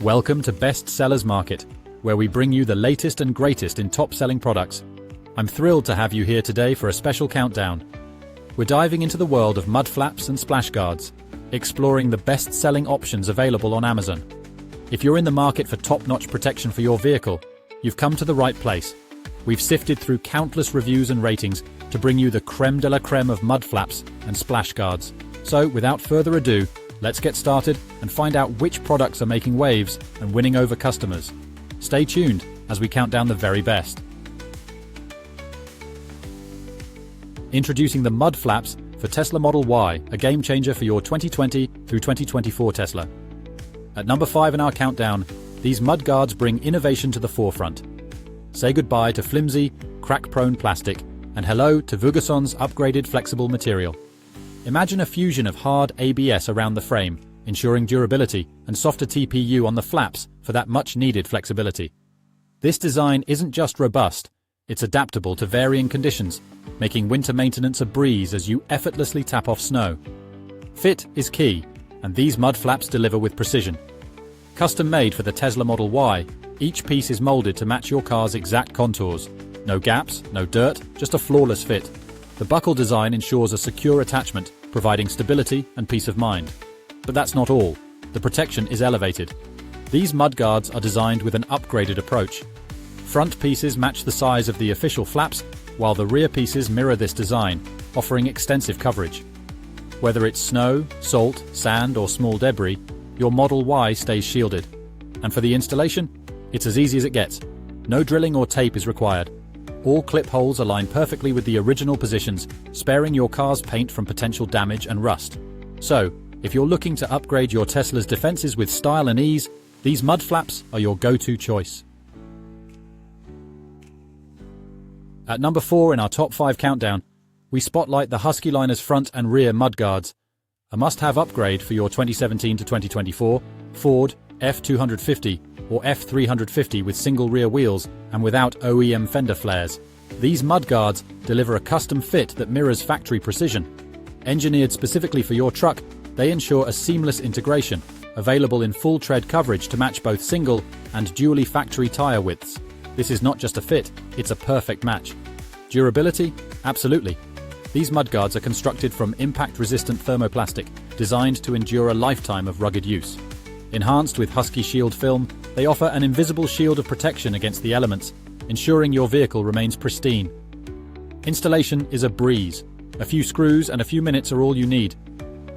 Welcome to Best Sellers Market, where we bring you the latest and greatest in top-selling products. I'm thrilled to have you here today for a special countdown. We're diving into the world of mud flaps and splash guards, exploring the best-selling options available on Amazon. If you're in the market for top-notch protection for your vehicle, you've come to the right place. We've sifted through countless reviews and ratings to bring you the creme de la creme of mud flaps and splash guards. So, without further ado, let's get started and find out which products are making waves and winning over customers. Stay tuned as we count down the very best. Introducing the mud flaps for Tesla Model Y, a game changer for your 2020 through 2024 Tesla. At number 5 in our countdown, these mud guards bring innovation to the forefront. Say goodbye to flimsy, crack-prone plastic and hello to Vugason's upgraded flexible material. Imagine a fusion of hard ABS around the frame, ensuring durability, and softer TPU on the flaps for that much-needed flexibility. This design isn't just robust, it's adaptable to varying conditions, making winter maintenance a breeze as you effortlessly tap off snow. Fit is key, and these mud flaps deliver with precision. Custom-made for the Tesla Model Y, each piece is molded to match your car's exact contours. No gaps, no dirt, just a flawless fit. The buckle design ensures a secure attachment, providing stability and peace of mind. But that's not all. The protection is elevated. These mud guards are designed with an upgraded approach. Front pieces match the size of the official flaps, while the rear pieces mirror this design, offering extensive coverage. Whether it's snow, salt, sand, or small debris, your Model Y stays shielded. And for the installation, it's as easy as it gets. No drilling or tape is required. All clip holes align perfectly with the original positions, sparing your car's paint from potential damage and rust. So, if you're looking to upgrade your Tesla's defenses with style and ease, these mud flaps are your go-to choice. At number 4 in our top 5 countdown, we spotlight the Husky Liner's front and rear mud guards, a must-have upgrade for your 2017 to 2024 Ford F250 or F350 with single rear wheels and without OEM fender flares. These mud guards deliver a custom fit that mirrors factory precision. Engineered specifically for your truck, they ensure a seamless integration, available in full tread coverage to match both single and dually factory tire widths. This is not just a fit, it's a perfect match. Durability? Absolutely. These mud guards are constructed from impact-resistant thermoplastic, designed to endure a lifetime of rugged use. Enhanced with Husky Shield film, they offer an invisible shield of protection against the elements, ensuring your vehicle remains pristine. Installation is a breeze. A few screws and a few minutes are all you need.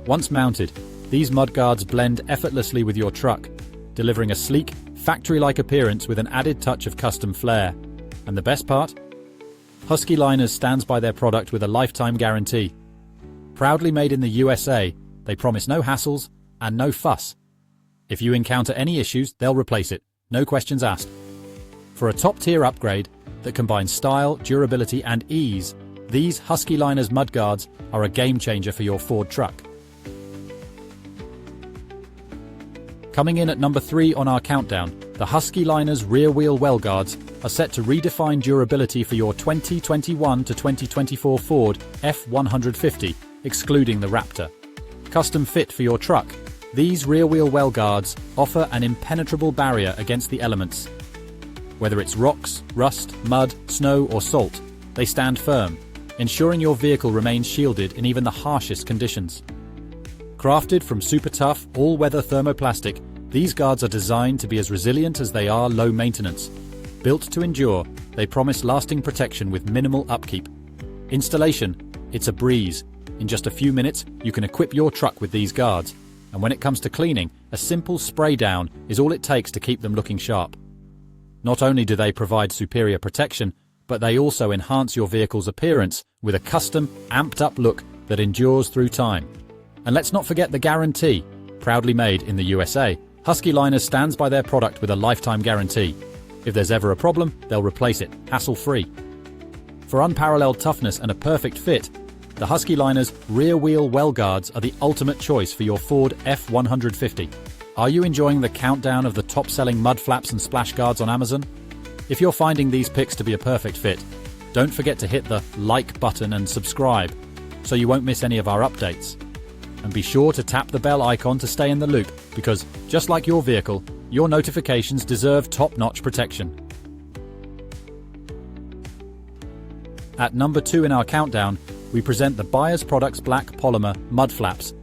Once mounted, these mud guards blend effortlessly with your truck, delivering a sleek, factory-like appearance with an added touch of custom flair. And the best part? Husky Liners stands by their product with a lifetime guarantee. Proudly made in the USA, they promise no hassles and no fuss. If you encounter any issues, they'll replace it, no questions asked. For a top-tier upgrade that combines style, durability, and ease, these Husky Liners mud guards are a game-changer for your Ford truck. Coming in at number 3 on our countdown, the Husky Liners rear-wheel well guards are set to redefine durability for your 2021 to 2024 Ford F150, excluding the Raptor. Custom fit for your truck, these rear-wheel well guards offer an impenetrable barrier against the elements. Whether it's rocks, rust, mud, snow, or salt, they stand firm, ensuring your vehicle remains shielded in even the harshest conditions. Crafted from super tough, all-weather thermoplastic, these guards are designed to be as resilient as they are low maintenance. Built to endure, they promise lasting protection with minimal upkeep. Installation, it's a breeze. In just a few minutes, you can equip your truck with these guards. And when it comes to cleaning, a simple spray down is all it takes to keep them looking sharp. Not only do they provide superior protection, but they also enhance your vehicle's appearance with a custom, amped-up look that endures through time. And let's not forget the guarantee. Proudly made in the USA, Husky Liners stands by their product with a lifetime guarantee. If there's ever a problem, they'll replace it, hassle-free. For unparalleled toughness and a perfect fit, the Husky Liners rear-wheel well guards are the ultimate choice for your Ford F150. Are you enjoying the countdown of the top-selling mud flaps and splash guards on Amazon? If you're finding these picks to be a perfect fit, don't forget to hit the like button and subscribe so you won't miss any of our updates. And be sure to tap the bell icon to stay in the loop, because, just like your vehicle, your notifications deserve top-notch protection. At number 2 in our countdown, we present the Products Black Polymer Mudflaps,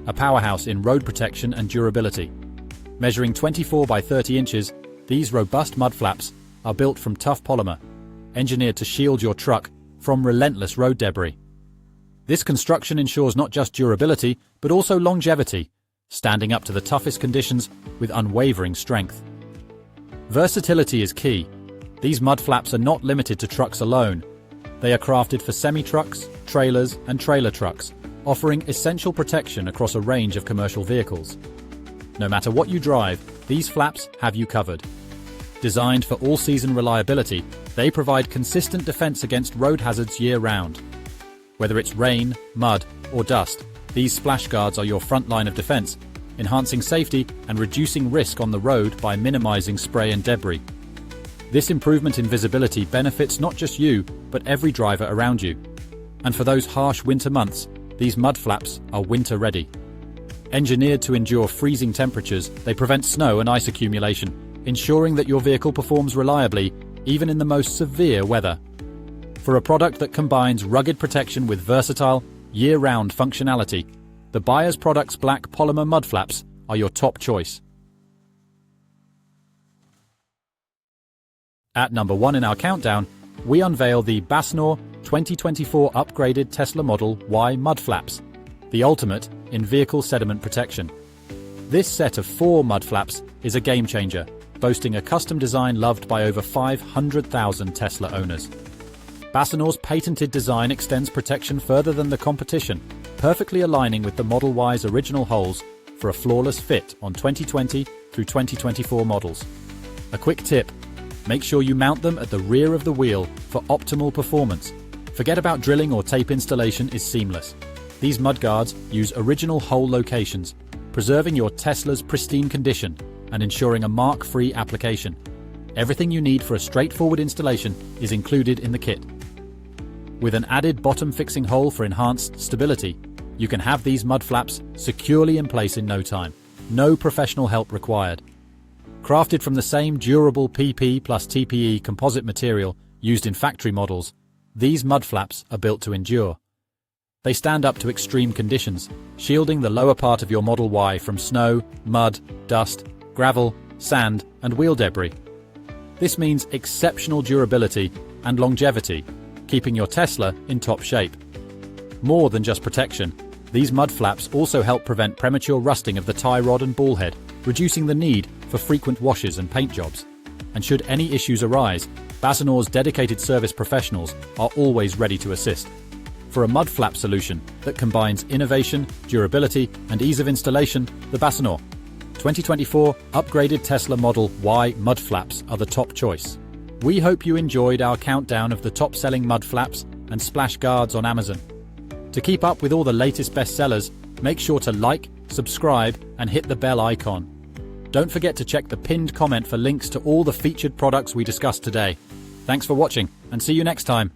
a powerhouse in road protection and durability. Measuring 24 by 30 inches, these robust mudflaps are built from tough polymer, engineered to shield your truck from relentless road debris. This construction ensures not just durability, but also longevity, standing up to the toughest conditions with unwavering strength. Versatility is key. These mudflaps are not limited to trucks alone. They are crafted for semi-trucks, trailers, and trailer trucks, offering essential protection across a range of commercial vehicles. No matter what you drive, these flaps have you covered. Designed for all-season reliability, they provide consistent defense against road hazards year-round. Whether it's rain, mud, or dust, these splash guards are your front line of defense, enhancing safety and reducing risk on the road by minimizing spray and debris. This improvement in visibility benefits not just you, but every driver around you. And for those harsh winter months, these mudflaps are winter-ready. Engineered to endure freezing temperatures, they prevent snow and ice accumulation, ensuring that your vehicle performs reliably, even in the most severe weather. For a product that combines rugged protection with versatile, year-round functionality, the Products Black Polymer Mudflaps are your top choice. At number 1 in our countdown, we unveil the BASENOR 2024 upgraded Tesla Model Y Mudflaps, the ultimate in vehicle sediment protection. This set of 4 mudflaps is a game-changer, boasting a custom design loved by over 500,000 Tesla owners. BASENOR's patented design extends protection further than the competition, perfectly aligning with the Model Y's original holes for a flawless fit on 2020 through 2024 models. A quick tip: make sure you mount them at the rear of the wheel for optimal performance. Forget about drilling or tape installation is seamless. These mudguards use original hole locations, preserving your Tesla's pristine condition and ensuring a mark-free application. Everything you need for a straightforward installation is included in the kit. With an added bottom-fixing hole for enhanced stability, you can have these mudflaps securely in place in no time. No professional help required. Crafted from the same durable PP plus TPE composite material used in factory models, these mudflaps are built to endure. They stand up to extreme conditions, shielding the lower part of your Model Y from snow, mud, dust, gravel, sand, and wheel debris. This means exceptional durability and longevity, keeping your Tesla in top shape. More than just protection, these mudflaps also help prevent premature rusting of the tie rod and ball head, reducing the need for frequent washes and paint jobs. And should any issues arise, BASENOR's dedicated service professionals are always ready to assist. For a mudflap solution that combines innovation, durability, and ease of installation, the BASENOR 2024 upgraded Tesla Model Y mudflaps are the top choice. We hope you enjoyed our countdown of the top-selling mudflaps and splash guards on Amazon. To keep up with all the latest bestsellers, make sure to like, subscribe, and hit the bell icon. Don't forget to check the pinned comment for links to all the featured products we discussed today. Thanks for watching, and see you next time.